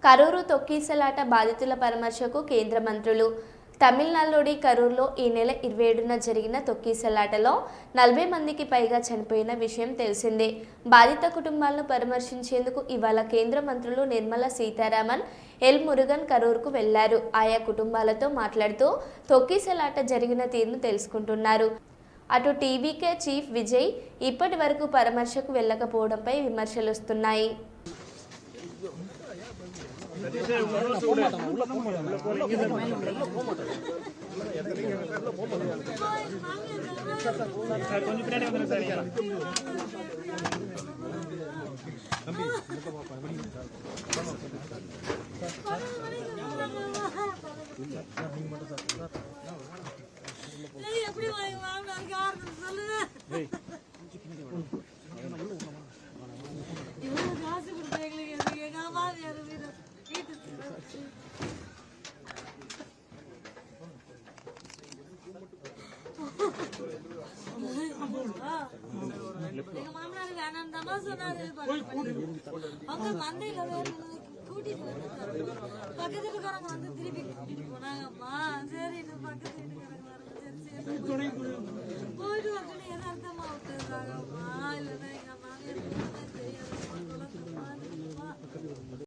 కరూరు తొక్కిసలాట బాధితుల పరామర్శకు కేంద్ర మంత్రులు. తమిళనాడులోని కరూరులో ఈ నెల 27న జరిగిన తొక్కిసలాటలో 40 మందికి పైగా చనిపోయిన విషయం తెలిసిందే. బాధిత కుటుంబాలను పరామర్శించేందుకు ఇవాళ కేంద్ర మంత్రులు నిర్మలా సీతారామన్, ఎల్ మురుగన్ కరూరుకు వెళ్లారు. ఆయా కుటుంబాలతో మాట్లాడుతూ తొక్కిసలాట జరిగిన తీరును తెలుసుకుంటున్నారు. అటు టీవీకే చీఫ్ విజయ్ ఇప్పటి వరకు పరామర్శకు వెళ్లకపోవడంపై విమర్శలు వస్తున్నాయి. எங்க மாமனார் வேணாம்தாமா சொன்னாரு. அவங்க மந்தையில கூட்டிட்டு வந்து பக்கத்து வீட்டுக்காரங்க வந்து திருப்பி கூட்டிட்டு போனாங்கம்மா. சரி பக்கத்து வீட்டுக்காரங்க வரணும், சரி போயிட்டு வரணும் எதார்த்தமா விட்டுருக்காங்கம்மா. இல்லைன்னா எங்க மாமியார்